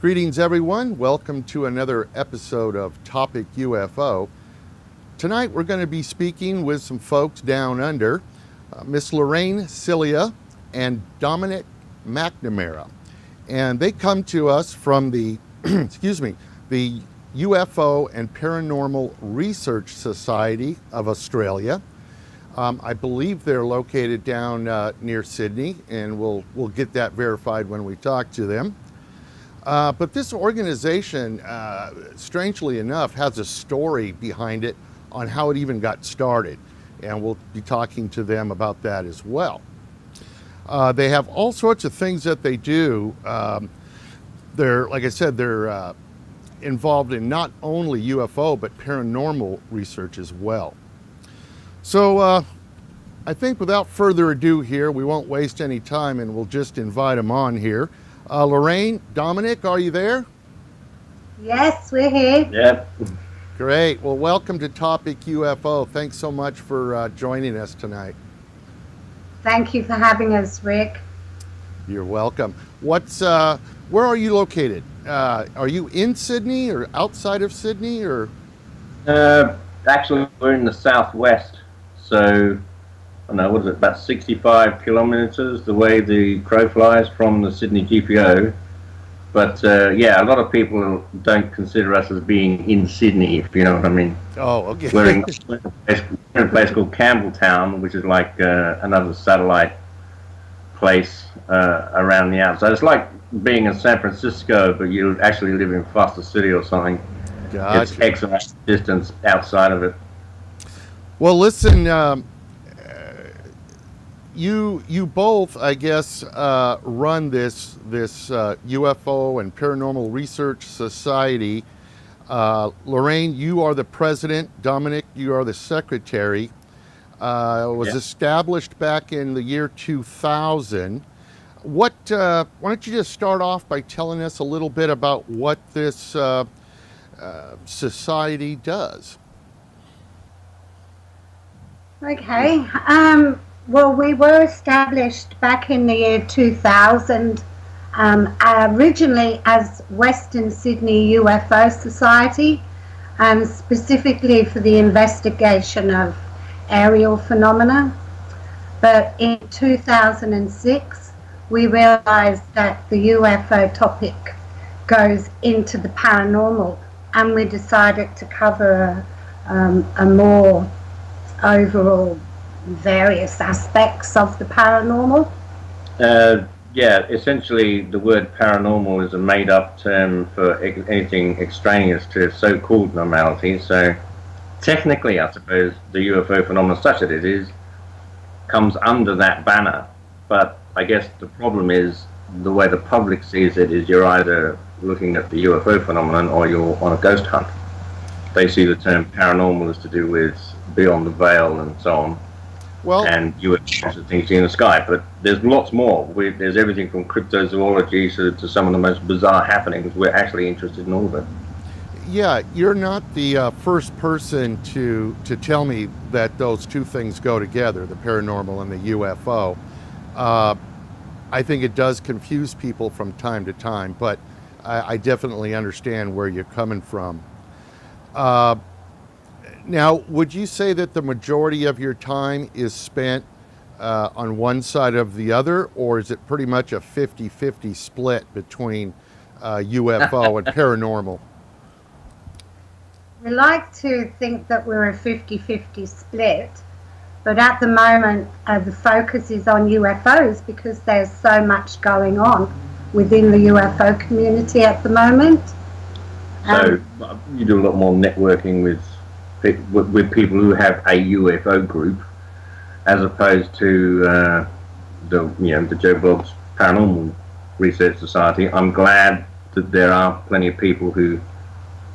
Greetings, everyone. Welcome to another episode of Topic UFO. Tonight, we're going to be speaking with some folks down under, Miss Larraine Cilia and Dominic McNamara. And they come to us from the, the UFO and Paranormal Research Society of Australia. I believe they're located down near Sydney, and we'll get that verified when we talk to them. But this organization, strangely enough, has a story behind it on how it even got started, and we'll be talking to them about that as well. They have all sorts of things that they do. They're, like I said, they're involved in not only UFO but paranormal research as well. So I think without further ado here, we won't waste any time and we'll just invite them on here. Larraine, Dominic, are you there? Yes, we're here. Yep. Great. Well, welcome to Topic UFO. Thanks so much for joining us tonight. Thank you for having us, Rick. You're welcome. Where are you located? Are you in Sydney or outside of Sydney, or? Actually, we're in the southwest, so I don't know, what is it, about 65 kilometres the way the crow flies from the Sydney GPO. But yeah, a lot of people don't consider us as being in Sydney, if you know what I mean. Oh, okay. We're in a place called Campbelltown, which is like another satellite place around the outside. It's like being in San Francisco, but you actually live in Foster City or something. Gotcha. It's excellent distance outside of it. Well, listen, you both, I guess, run this UFO and Paranormal Research Society. Larraine, you are the president. Dominic, you are the secretary. It was established back in the year 2000. Why don't you just start off by telling us a little bit about what this society does? Okay. Well, we were established back in the year 2000, originally as Western Sydney UFO Society, specifically for the investigation of aerial phenomena. But in 2006, we realized that the UFO topic goes into the paranormal, and we decided to cover a more overall various aspects of the paranormal. Yeah, essentially the word paranormal is a made-up term for anything extraneous to so-called normality. So technically, I suppose, the UFO phenomenon, such as it is, comes under that banner. But I guess the problem is the way the public sees it is you're either looking at the UFO phenomenon or you're on a ghost hunt. They see the term paranormal as to do with beyond the veil and so on. Well, and UFOs and things in the sky, but there's lots more. There's everything from cryptozoology to some of the most bizarre happenings. We're actually interested in all of it. Yeah, you're not the first person to tell me that those two things go together, the paranormal and the UFO. I think it does confuse people from time to time, but I definitely understand where you're coming from. Now, would you say that the majority of your time is spent on one side of the other, or is it pretty much a 50-50 split between UFO and paranormal? We like to think that we're a 50-50 split, but at the moment the focus is on UFOs because there's so much going on within the UFO community at the moment. So you do a lot more networking with people who have a UFO group, as opposed to the Joe Bloggs Paranormal Research Society. I'm glad that there are plenty of people who,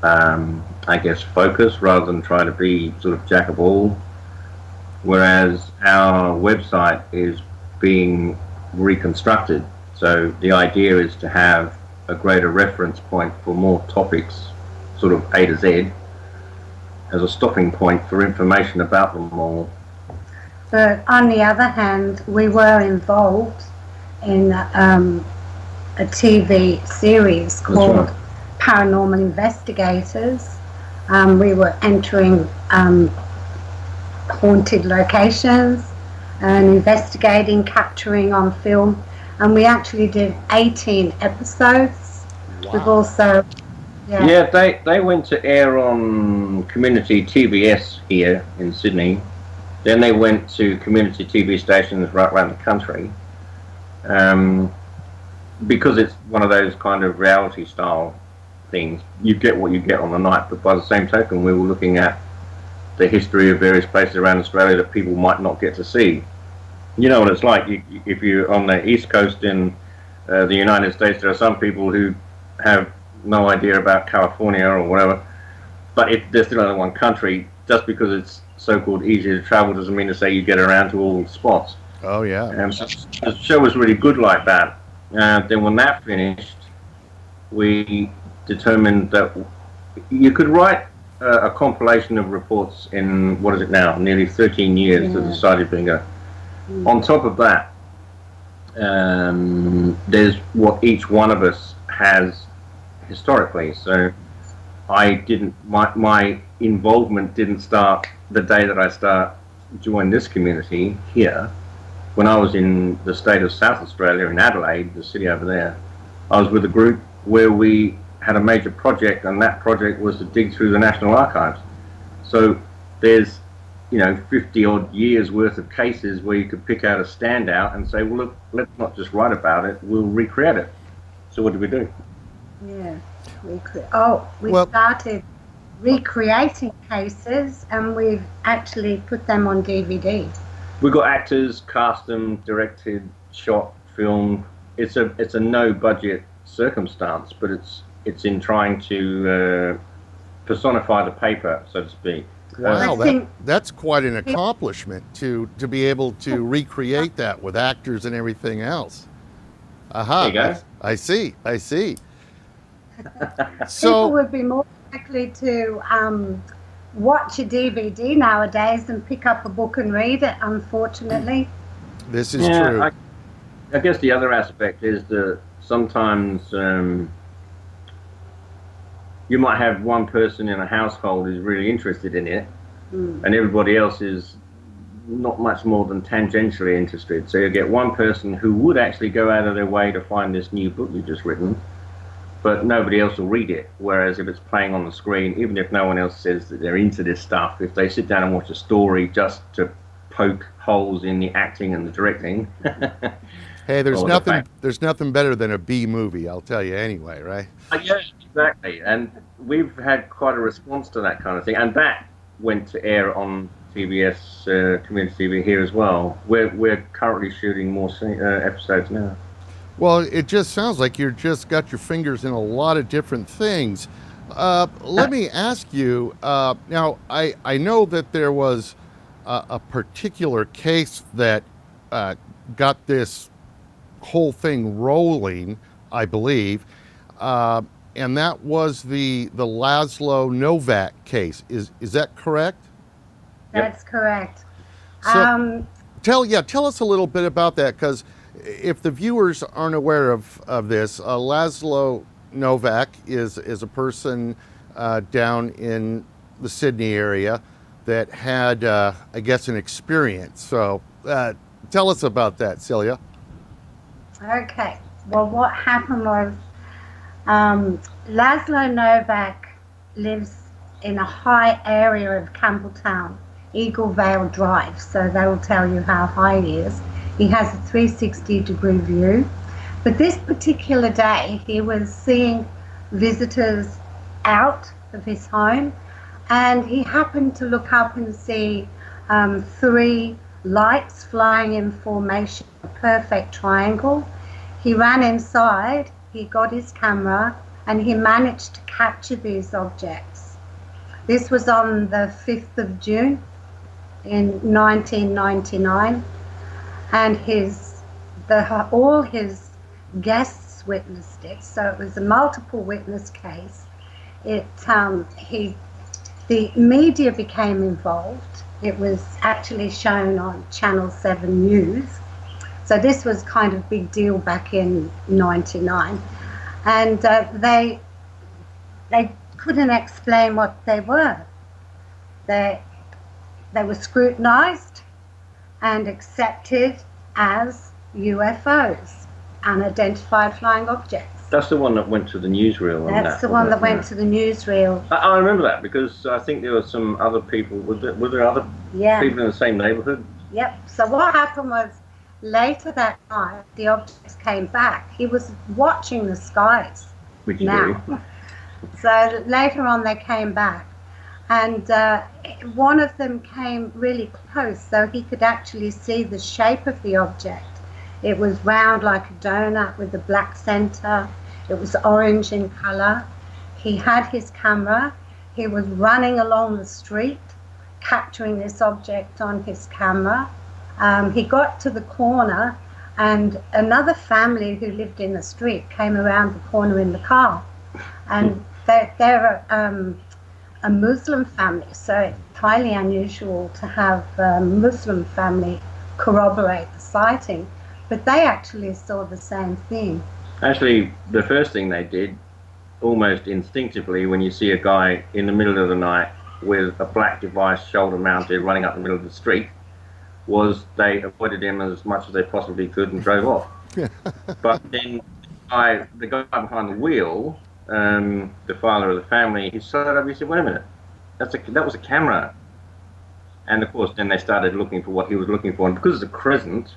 I guess, focus rather than try to be sort of jack of all. Whereas our website is being reconstructed, so the idea is to have a greater reference point for more topics, sort of A to Z, as a stopping point for information about them all. But on the other hand, we were involved in a TV series called right. Paranormal Investigators. We were entering haunted locations and investigating, capturing on film. And we actually did 18 episodes. Wow. We've also... Yeah, they went to air on community TBS here in Sydney. Then they went to community TV stations right around the country. Because it's one of those kind of reality style things, you get what you get on the night. But by the same token, we were looking at the history of various places around Australia that people might not get to see. You know what it's like. If you're on the East Coast in the United States, there are some people who have no idea about California or whatever. But if they're still in one country, just because it's so-called easy to travel doesn't mean to say you get around to all the spots. Oh, yeah. So the show was really good like that. Then when that finished, we determined that you could write a compilation of reports in, what is it now, nearly 13 years to the Society of Bingo. On top of that, there's what each one of us has historically. So my involvement didn't start the day that I joined this community here. When I was in the state of South Australia, in Adelaide, the city over there, I was with a group where we had a major project, and that project was to dig through the National Archives. So there's, 50 odd years worth of cases where you could pick out a standout and say, well, look, let's not just write about it, we'll recreate it. So what did we do? Yeah, we started recreating cases, and we've actually put them on DVD. We got actors, cast them, directed, shot, filmed. It's a no budget circumstance, but it's in trying to personify the paper, so to speak. Wow, that's quite an accomplishment to be able to recreate that with actors and everything else. Aha, there you go. I see. So people would be more likely to watch a DVD nowadays and pick up a book and read it, unfortunately. This is true. I guess the other aspect is that sometimes you might have one person in a household who's really interested in it, and everybody else is not much more than tangentially interested. So you get one person who would actually go out of their way to find this new book you've just written, but nobody else will read it. Whereas if it's playing on the screen, even if no one else says that they're into this stuff, if they sit down and watch a story just to poke holes in the acting and the directing. Hey, there's nothing better than a B movie, I'll tell you anyway, right? Yeah, exactly. And we've had quite a response to that kind of thing. And that went to air on TBS, Community TV here as well. We're currently shooting more episodes now. Well, it just sounds like you've just got your fingers in a lot of different things. Let me ask you, now, I know that there was a particular case that got this whole thing rolling, I believe, and that was the Laszlo Novak case. Is that correct? That's correct. So, tell us a little bit about that, because if the viewers aren't aware of this, Laszlo Novak is a person down in the Sydney area that had, I guess, an experience. So tell us about that, Cilia. Okay. Well, what happened was Laszlo Novak lives in a high area of Campbelltown, Eagle Vale Drive, so they will tell you how high he is. He has a 360-degree view. But this particular day, he was seeing visitors out of his home, and he happened to look up and see 3 lights flying in formation, a perfect triangle. He ran inside, he got his camera, and he managed to capture these objects. This was on the 5th of June in 1999, and all his guests witnessed it, so it was a multiple witness case. The media became involved. It was actually shown on Channel 7 News. So this was kind of big deal back in '99, and they couldn't explain what they were. They were scrutinized and accepted as UFOs, unidentified flying objects. That's the one that went to the newsreel. That's the one that went to the newsreel. I remember that because I think there were some other people. Were there other people in the same neighbourhood? Yep. So what happened was, later that night, the objects came back. He was watching the skies. Which you now. do. So later on, they came back, and one of them came really close, so he could actually see the shape of the object. It was round like a donut with a black center. It was orange in color. He had his camera. He was running along the street, capturing this object on his camera. He got to the corner, and another family who lived in the street came around the corner in the car. And they're a Muslim family, so it's highly unusual to have a Muslim family corroborate the sighting. But they actually saw the same thing. Actually, the first thing they did, almost instinctively, when you see a guy in the middle of the night with a black device shoulder mounted running up the middle of the street, was they avoided him as much as they possibly could and drove off. But then the guy behind the wheel, the father of the family, he started up, he said, wait a minute, that was a camera. And of course then they started looking for what he was looking for, and because it's a crescent,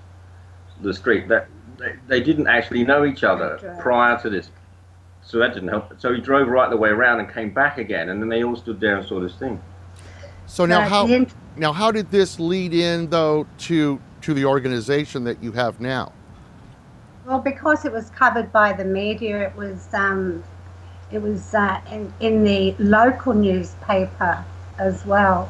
the street, that they didn't actually know each other prior to this, so that didn't help. So he drove right the way around and came back again, and then they all stood there and saw this thing. So now how did this lead in though to the organization that you have now? Well, because it was covered by the media, it was in the local newspaper as well,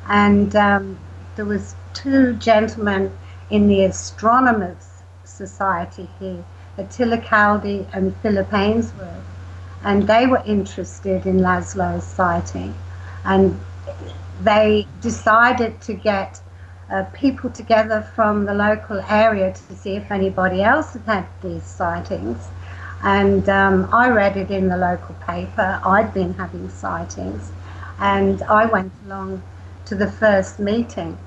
and there was two gentlemen in the Astronomers Society here, Attila Caldi and Philip Ainsworth, and they were interested in Laszlo's sighting, and they decided to get people together from the local area to see if anybody else had had these sightings. And I read it in the local paper. I'd been having sightings, and I went along to the first meeting,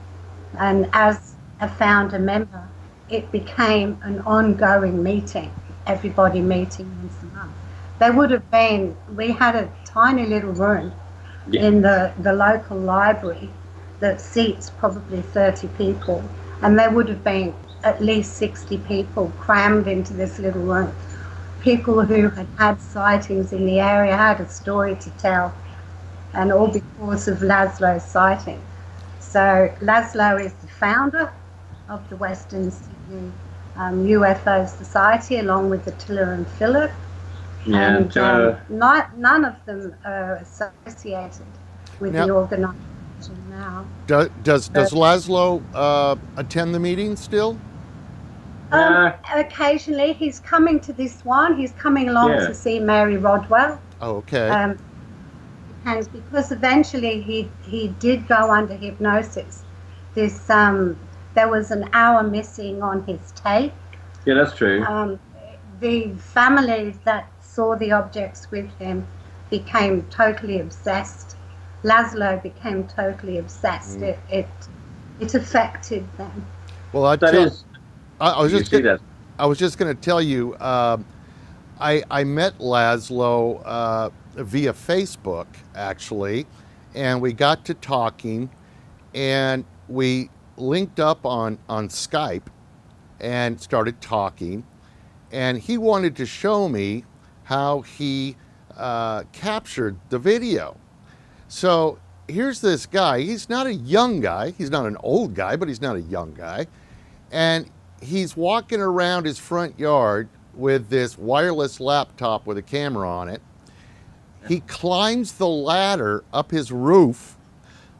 and as a founder member, it became an ongoing meeting, everybody meeting once a month. There would have been, we had a tiny little room in the local library that seats probably 30 people, and there would have been at least 60 people crammed into this little room. People who had had sightings in the area had a story to tell, and all because of Laszlo's sighting. So Laszlo is the founder of the Western Sydney UFO Society, along with Attila and Philip. Yeah, and none of them are associated with the organisation now. Does Laszlo attend the meeting still? Occasionally, he's coming to this one. He's coming along to see Mary Rodwell. Oh, okay. And because eventually he did go under hypnosis. There was an hour missing on his tape. Yeah, that's true. The family that saw the objects with him became totally obsessed. Laszlo became totally obsessed. It affected them. Well, I was just going to tell you, I met Laszlo via Facebook, actually, and we got to talking, and we linked up on Skype and started talking, and he wanted to show me how he captured the video. So here's this guy. He's not a young guy. He's not an old guy, but he's not a young guy. And he's walking around his front yard with this wireless laptop with a camera on it. He climbs the ladder up his roof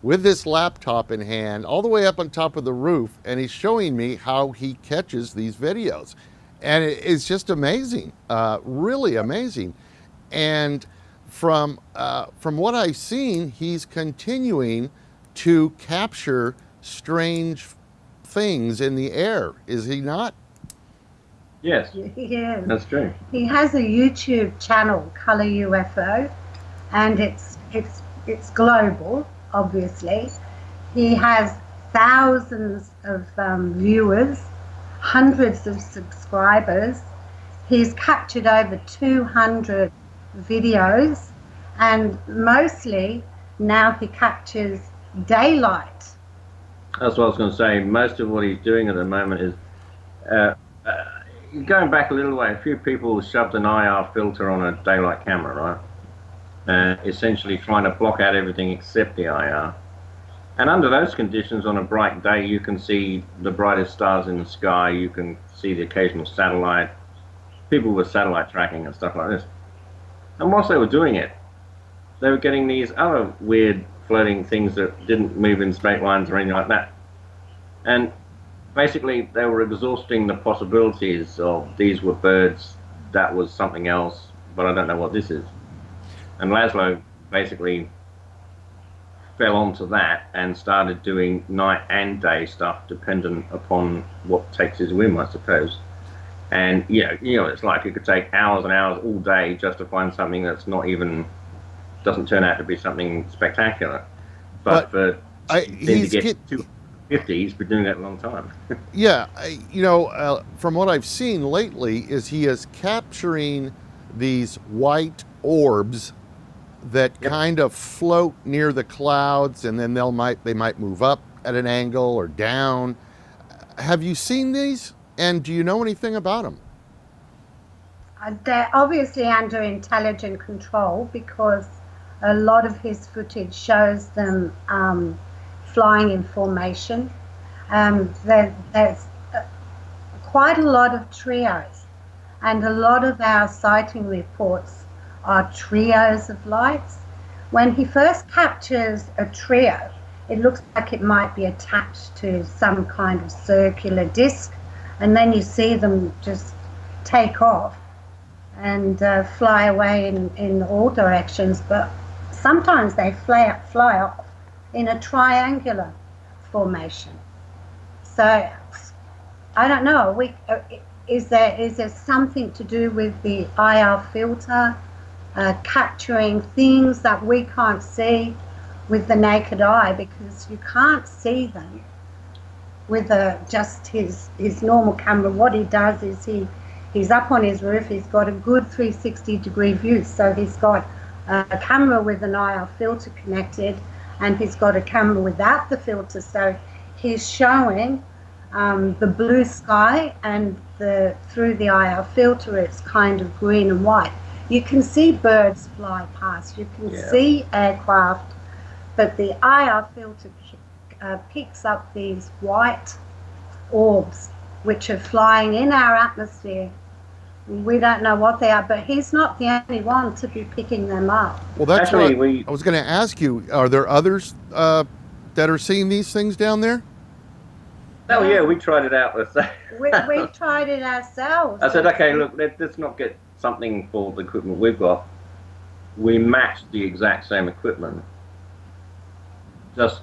with this laptop in hand, all the way up on top of the roof, and he's showing me how he catches these videos. And it's just amazing, really amazing. And from what I've seen, he's continuing to capture strange things in the air, is he not? Yes, Yeah. that's true. He has a YouTube channel, Color UFO, and it's global, obviously. He has thousands of viewers, hundreds of subscribers. He's captured over 200 videos, and mostly now he captures daylight. That's what I was going to say. Most of what he's doing at the moment is going back a little way. A few people shoved an IR filter on a daylight camera, right? Essentially trying to block out everything except the IR. And under those conditions, on a bright day, you can see the brightest stars in the sky. You can see the occasional satellite. People with satellite tracking and stuff like this. And whilst they were doing it, they were getting these other weird floating things that didn't move in straight lines or anything like that. And basically, they were exhausting the possibilities of these were birds, that was something else, but I don't know what this is. And Laszlo basically fell onto that and started doing night and day stuff dependent upon what takes his whim, I suppose. And you know, it's like it could take hours and hours all day just to find something that's not even, doesn't turn out to be something spectacular. But for him to get 250, he's been doing that a long time. Yeah, from what I've seen lately is he is capturing these white orbs that kind of float near the clouds, and then they might move up at an angle or down. Have you seen these, and do you know anything about them? They're obviously under intelligent control because a lot of his footage shows them flying in formation. There's quite a lot of trios, and a lot of our sighting reports are trios of lights. When he first captures a trio, it looks like it might be attached to some kind of circular disc, and then you see them just take off and fly away in all directions, but sometimes they fly off in a triangular formation. So I don't know, is there something to do with the IR filter capturing things that we can't see with the naked eye, because you can't see them with just his normal camera? What he does is he's up on his roof, he's got a good 360-degree view, so he's got a camera with an IR filter connected, and he's got a camera without the filter, so he's showing the blue sky, and through the IR filter it's kind of green and white. You can see birds fly past, you can see aircraft, but the IR filter picks up these white orbs which are flying in our atmosphere. We don't know what they are, but he's not the only one to be picking them up. Well, that's actually, I was going to ask you, are there others that are seeing these things down there? Oh yeah, we tried it out. we tried it ourselves. I said, okay, look, let's not get something for the equipment we've got. We matched the exact same equipment just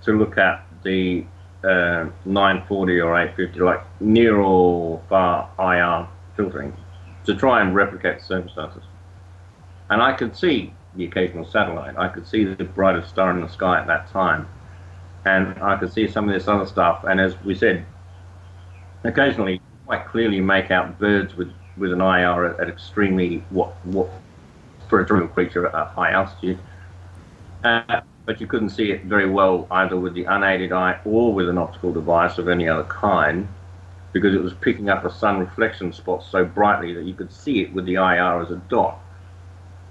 to look at the 940 or 850, like near or far IR filtering, to try and replicate the circumstances. And I could see the occasional satellite. I could see the brightest star in the sky at that time. And I could see some of this other stuff. And as we said, occasionally quite clearly make out birds with an IR at extremely, what for a terrestrial creature at a high altitude. But you couldn't see it very well either with the unaided eye or with an optical device of any other kind, because it was picking up a sun reflection spot so brightly that you could see it with the IR as a dot.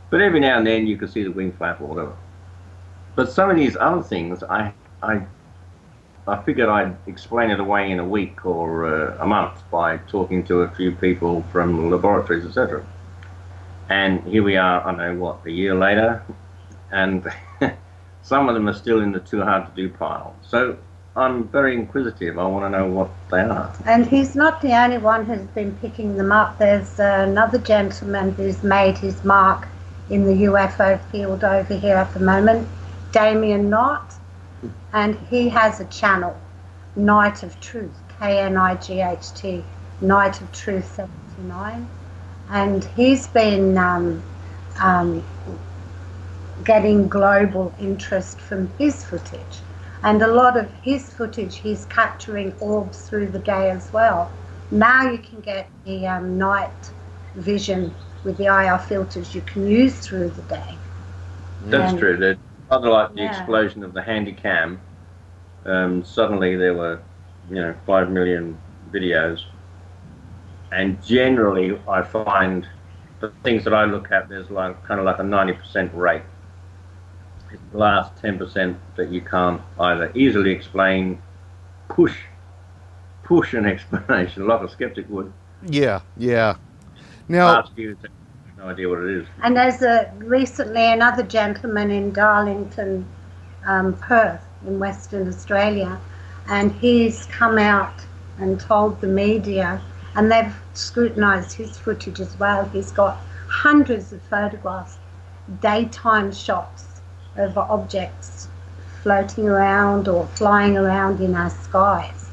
But every now and then you could see the wing flap or whatever. But some of these other things, I figured I'd explain it away in a week or a month by talking to a few people from laboratories, etc. And here we are, I don't know what, a year later, and some of them are still in the too hard to do pile. So I'm very inquisitive. I want to know what they are. And he's not the only one who's been picking them up. There's another gentleman who's made his mark in the UFO field over here at the moment, Damien Knott, and he has a channel, Night of Truth, KNIGHT, Night of Truth 79, and he's been getting global interest from his footage. And a lot of his footage, he's capturing orbs through the day as well. Now you can get the night vision with the IR filters you can use through the day. That's true. That other like the explosion of the handy cam. Suddenly there were, 5 million videos, and generally I find the things that I look at, there's like kind of like a 90% rate. It's the last 10% that you can't either easily explain, push an explanation like a skeptic would. Yeah. Now, Ask you to have no idea what it is. And there's recently another gentleman in Darlington, Perth, in Western Australia, and he's come out and told the media, and they've scrutinised his footage as well. He's got hundreds of photographs, daytime shots of objects floating around or flying around in our skies.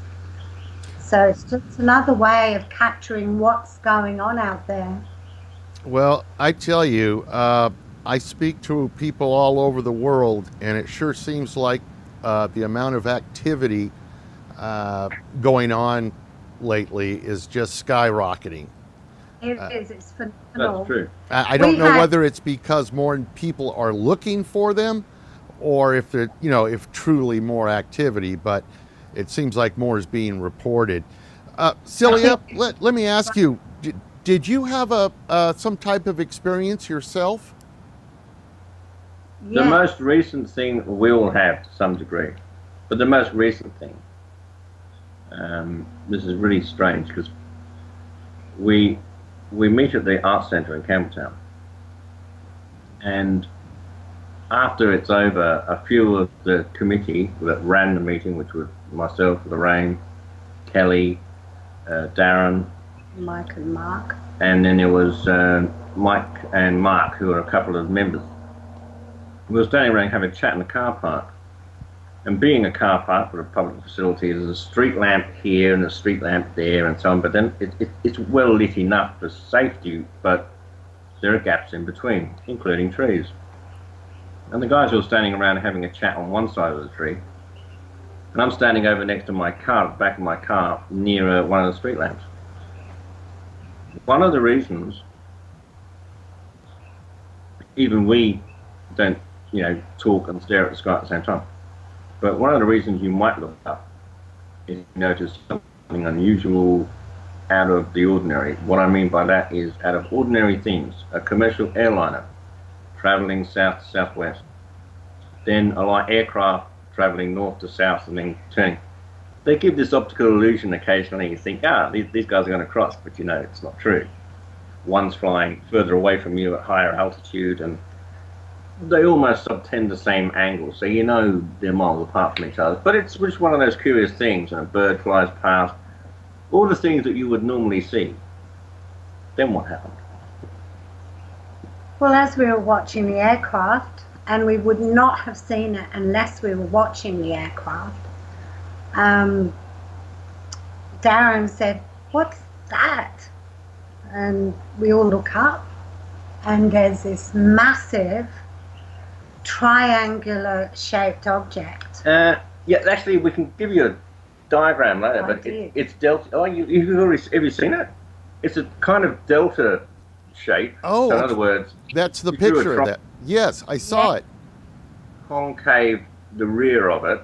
So it's just another way of capturing what's going on out there. well, I tell you, I speak to people all over the world, and it sure seems like the amount of activity going on lately is just skyrocketing. It is, it's phenomenal. That's true. I don't know whether it's because more people are looking for them, or if they're, if truly more activity, but it seems like more is being reported. Cilia, let me ask you, did you have some type of experience yourself? Yeah. The most recent thing we all have to some degree, but the most recent thing, this is really strange because we meet at the art centre in Campbelltown, and after it's over, a few of the committee that ran the meeting, which was myself, Larraine, Kelly, Darren, Mike and Mark, and then there was Mike and Mark, who are a couple of members. We were standing around having a chat in the car park, and being a car park for a public facility, there's a street lamp here and a street lamp there and so on, but then it's well lit enough for safety, but there are gaps in between, including trees. And the guys were standing around having a chat on one side of the tree, and I'm standing over next to my car, at the back of my car, near one of the street lamps. One of the reasons, even we don't, talk and stare at the sky at the same time, but one of the reasons you might look up is you notice something unusual, out of the ordinary. What I mean by that is out of ordinary things. A commercial airliner traveling south to southwest, then a light aircraft traveling north to south and then turning. They give this optical illusion occasionally. You think, these guys are going to cross, but it's not true. One's flying further away from you at higher altitude, and they almost obtend the same angle, so they're miles apart from each other. But it's just one of those curious things, and a bird flies past, all the things that you would normally see. Then what happened? Well, as we were watching the aircraft, and we would not have seen it unless we were watching the aircraft, Darren said, "What's that?" And we all look up, and there's this massive triangular shaped object. Actually, we can give you a diagram later, but it's delta. Oh, you've already, have you seen it? It's a kind of delta shape. Oh, so in other words, that's the picture of that. Yes, I saw it. Concave, the rear of it.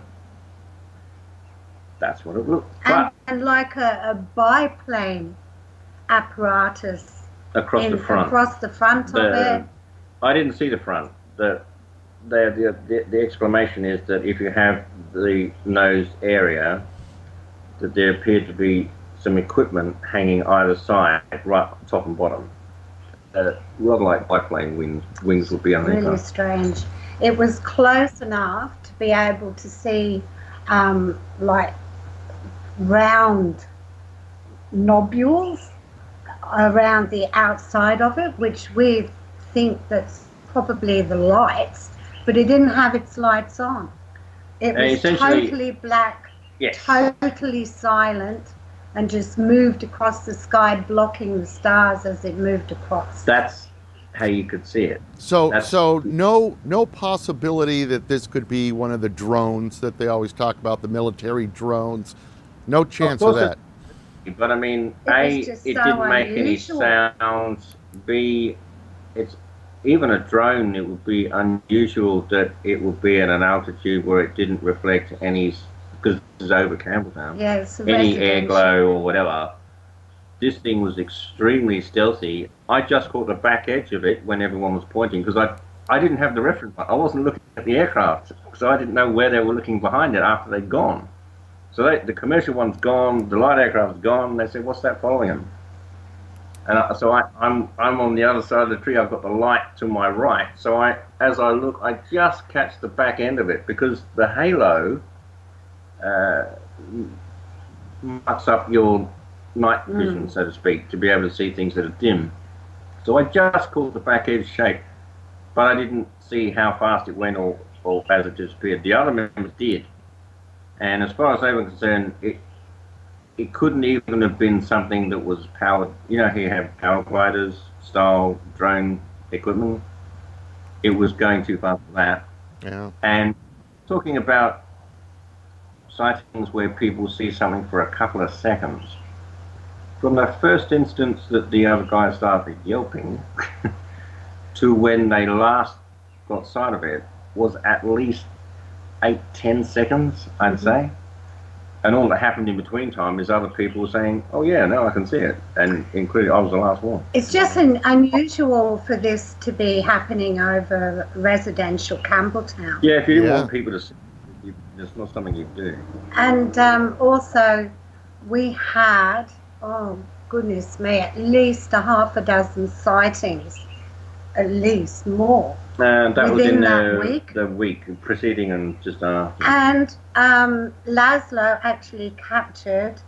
That's what it looked like. And like a biplane apparatus across the front of it. I didn't see the front. The exclamation is that if you have the nose area, that there appeared to be some equipment hanging either side, right top and bottom. Rather like biplane wings would be on there. Really strange. It was close enough to be able to see like round nobules around the outside of it, which we think that's probably the lights, but it didn't have its lights on. It was totally black, totally silent, and just moved across the sky, blocking the stars as it moved across. That's how you could see it. So no possibility that this could be one of the drones that they always talk about, the military drones. No chance of that. But I mean, It didn't make any sounds. B, it's even a drone. It would be unusual that it would be at an altitude where it didn't reflect any, because this is over Campbelltown. Yeah, it's any air glow or whatever. This thing was extremely stealthy. I just caught the back edge of it when everyone was pointing, because I didn't have the reference point. I wasn't looking at the aircraft, so I didn't know where they were looking behind it after they'd gone. So the commercial one's gone, the light aircraft's gone. They said, "What's that following them?" And I'm on the other side of the tree. I've got the light to my right. So as I look, I just catch the back end of it, because the halo mucks up your night vision, so to speak, to be able to see things that are dim. So I just caught the back edge shake, but I didn't see how fast it went or as it disappeared. The other members did. And as far as they were concerned, it couldn't even have been something that was powered. You know, here you have paragliders style drone equipment. It was going too fast for that. Yeah. And talking about sightings where people see something for a couple of seconds, from the first instance that the other guy started yelping to when they last got sight of it was at least 8-10 seconds, I'd say. And all that happened in between time is other people saying, "Oh yeah, no, I can see it," and including I was the last one. It's just unusual for this to be happening over residential Campbelltown. Yeah, if you didn't want people to see it, it's not something you do. And also, we had, oh goodness me, at least a half a dozen sightings, at least more. That was within in the week preceding and just after. And Laszlo actually captured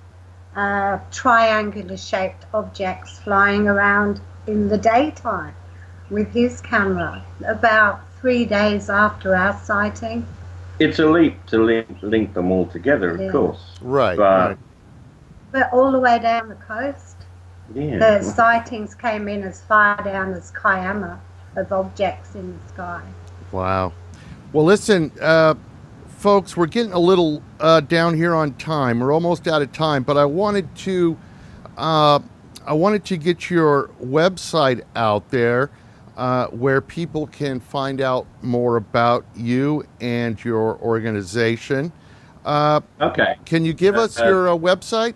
triangular-shaped objects flying around in the daytime with his camera about 3 days after our sighting. It's a leap to link them all together, of course. Right. But all the way down the coast. Yeah. The sightings came in as far down as Kiama of objects in the sky. Wow. Well, listen, folks, we're getting a little down here on time. We're almost out of time, but I wanted to get your website out there where people can find out more about you and your organization. Okay. Can you give us your website?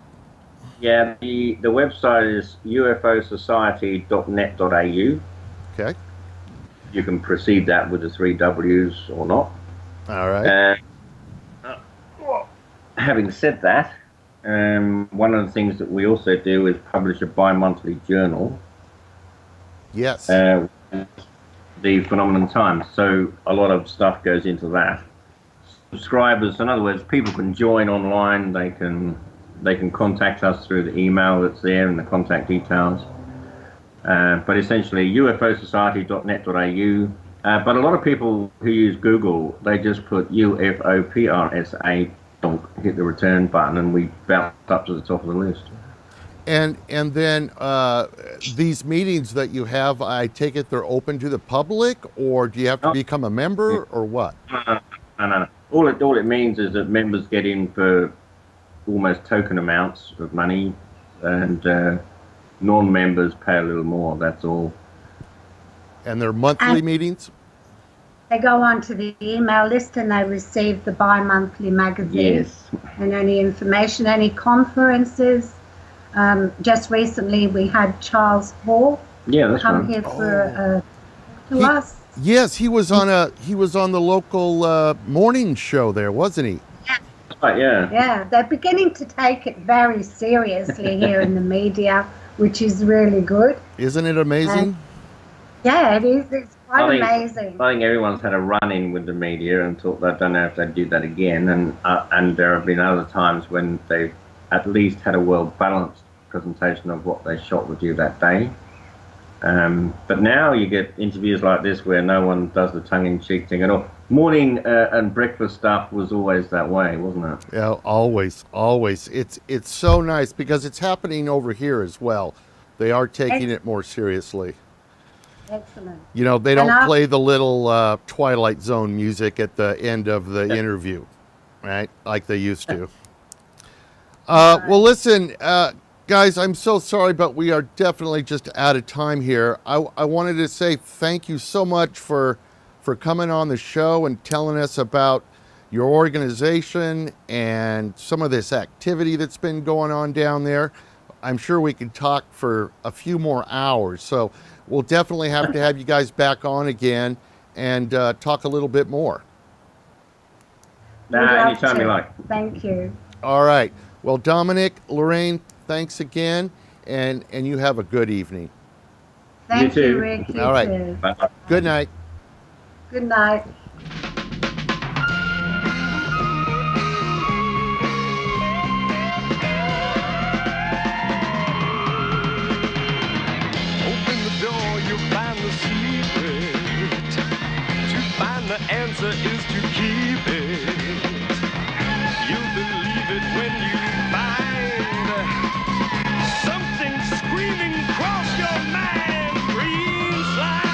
Yeah, the website is ufosociety.net.au. Okay. You can precede that with the 3 W's or not. All right. Having said that, one of the things that we also do is publish a bi-monthly journal. Yes. The Phenomenon Times. So a lot of stuff goes into that. Subscribers, in other words, people can join online. They can contact us through the email that's there and the contact details. But essentially, ufosociety.net.au. But a lot of people who use Google, they just put UFO PRSA, hit the return button, and we bounce up to the top of the list. And then these meetings that you have, I take it they're open to the public, or do you have to become a member, or what? No. All it means is that members get in for almost token amounts of money, and non-members pay a little more, that's all. And they're monthly meetings? They go onto the email list and they receive the bi-monthly magazine. Yes. And any information, any conferences. Just recently we had Charles Hall come here for to us. Yes, he was on the local morning show there, wasn't he? Right, yeah. Yeah, they're beginning to take it very seriously here in the media, which is really good. Isn't it amazing? Yeah, it is. It's quite amazing. I think everyone's had a run-in with the media and thought, I don't know if they'd do that again. And there have been other times when they've at least had a well-balanced presentation of what they shot with you that day. But now you get interviews like this where no one does the tongue-in-cheek thing at all. Morning and breakfast stuff was always that way, wasn't it? Yeah, always, always. It's so nice because it's happening over here as well. They are taking it more seriously. Excellent. You know, they don't play the little Twilight Zone music at the end of the interview, right? Like they used to. Well, listen, guys, I'm so sorry, but we are definitely just out of time here. I wanted to say thank you so much for coming on the show and telling us about your organization and some of this activity that's been going on down there. I'm sure we could talk for a few more hours, so we'll definitely have to have you guys back on again and talk a little bit more. Anytime you like. Thank you. All right. Well, Dominic, Larraine, thanks again, and you have a good evening. Thank You too. you, Rick. You All right. too. Bye. Good night. Good night. Open the door, you'll find the secret. To find the answer is to keep it. You'll believe it when you find something screaming across your mind. Green slime.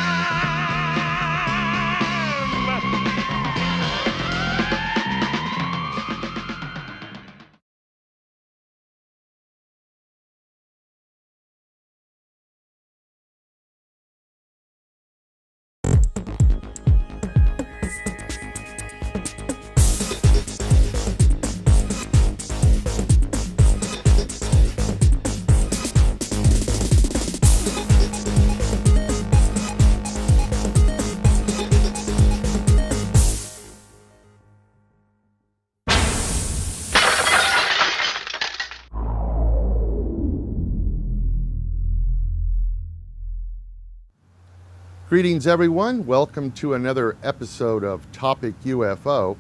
Greetings, everyone. Welcome to another episode of Topic UFO.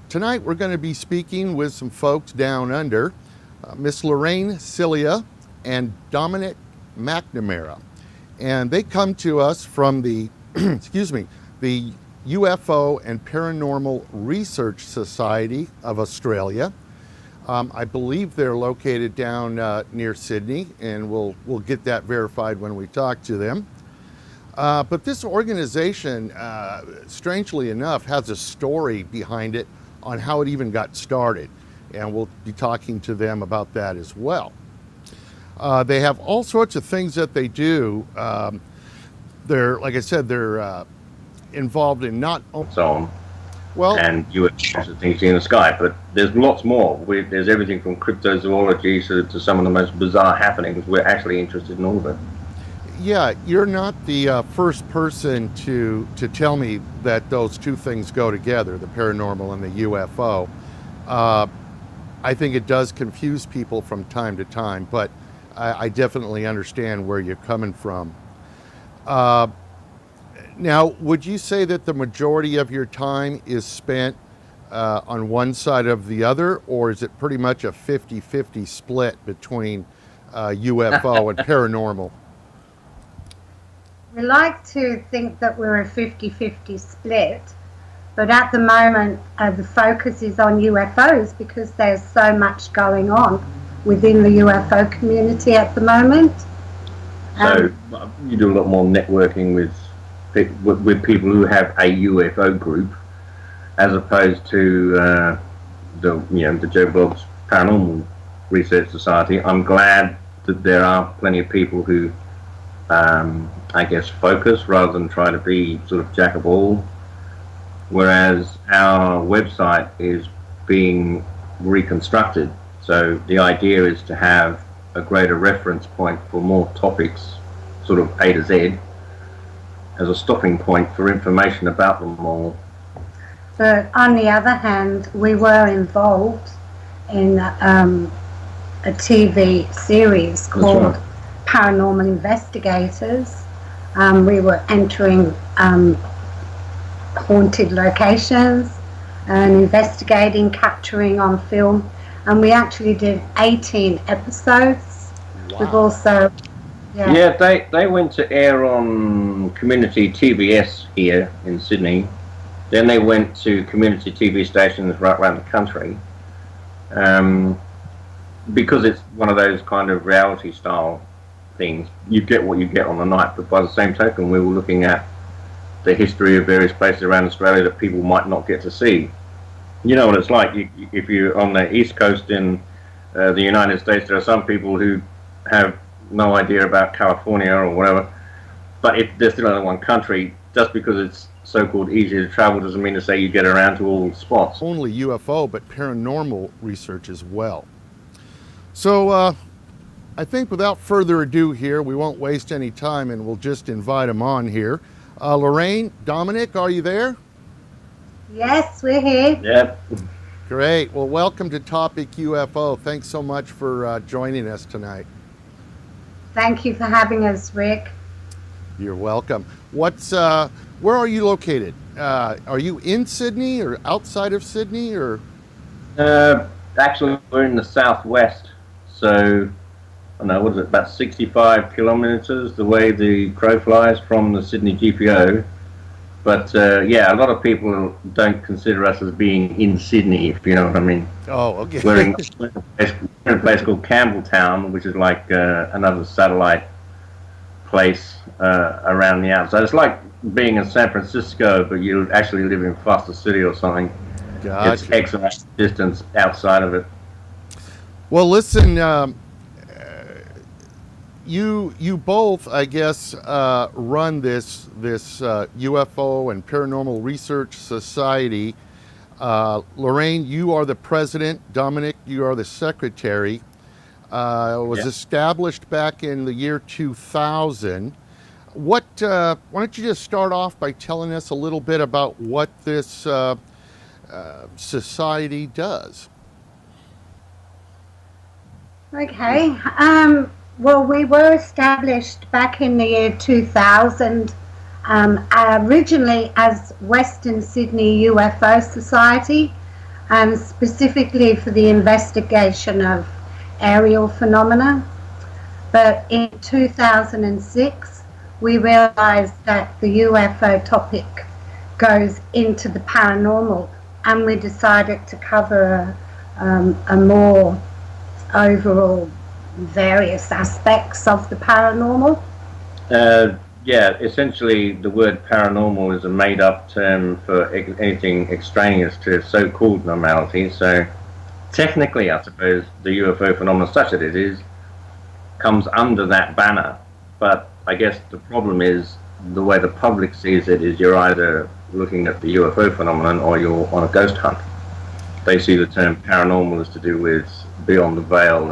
Tonight, we're going to be speaking with some folks down under, Miss Larraine Cilia and Dominic McNamara. And they come to us from the, the UFO and Paranormal Research Society of Australia. I believe they're located down near Sydney, and we'll get that verified when we talk to them. But this organization, strangely enough, has a story behind it on how it even got started. And we'll be talking to them about that as well. They have all sorts of things that they do. They're, like I said, they're involved in not only... So on. Well, and UFOs and things in the sky, but there's lots more. There's everything from cryptozoology to some of the most bizarre happenings. We're actually interested in all of it. yeah, you're not the first person to tell me that those two things go together, the paranormal and the UFO. I think it does confuse people from time to time, but I definitely understand where you're coming from. Now, would you say that the majority of your time is spent on one side of the other, or is it pretty much a 50-50 split between UFO and paranormal? We like to think that we're a 50-50 split, but at the moment the focus is on UFOs because there's so much going on within the UFO community at the moment. So you do a lot more networking with people who have a UFO group, as opposed to the Joe Bloggs Paranormal Research Society. I'm glad that there are plenty of people who, I guess, focus rather than try to be sort of jack of all. Whereas our website is being reconstructed, so the idea is to have a greater reference point for more topics, sort of A to Z, as a stopping point for information about them all. But on the other hand, we were involved in a TV series called Paranormal Investigators. We were entering haunted locations and investigating, capturing on film, and we actually did 18 episodes. Wow. We've also Yeah, they went to air on community TBS here in Sydney. Then they went to community TV stations right around the country. Because it's one of those kind of reality style things, you get what you get on the night. But by the same token, we were looking at the history of various places around Australia that people might not get to see. You know what it's like. If you're on the East Coast in the United States, there are some people who have no idea about California or whatever. But if they're still in one country, just because it's so-called easier to travel doesn't mean to say you get around to all spots. Only UFO, but paranormal research as well. So I think without further ado here, we won't waste any time and we'll just invite them on here. Larraine, Dominic, are you there? Yes, we're here. Yep. Great. Well, welcome to Topic UFO. Thanks so much for joining us tonight. Thank you for having us, Rick. You're welcome. Where are you located? Are you in Sydney or outside of Sydney or? Actually, we're in the southwest, so I don't know, what is it, about 65 kilometres the way the crow flies from the Sydney GPO. But yeah, a lot of people don't consider us as being in Sydney, if you know what I mean. Oh, okay. We're in a place called Campbelltown, which is like another satellite place around the outside. It's like being in San Francisco, but you actually live in Foster City or something. Gotcha. It's excellent distance outside of it. Well, listen, you both, I guess, run this UFO and Paranormal Research Society. Larraine, you are the president. Dominic, you are the secretary. It was established back in the year 2000. Why don't you just start off by telling us a little bit about what this society does? Okay. Well, we were established back in the year 2000, originally as Western Sydney UFO Society, specifically for the investigation of aerial phenomena. But in 2006, we realized that the UFO topic goes into the paranormal, and we decided to cover a more overall various aspects of the paranormal. Yeah, essentially the word paranormal is a made-up term for anything extraneous to so-called normality. So technically, I suppose, the UFO phenomenon, such as it is, comes under that banner. But I guess the problem is the way the public sees it is you're either looking at the UFO phenomenon or you're on a ghost hunt. They see the term paranormal as to do with beyond the veil and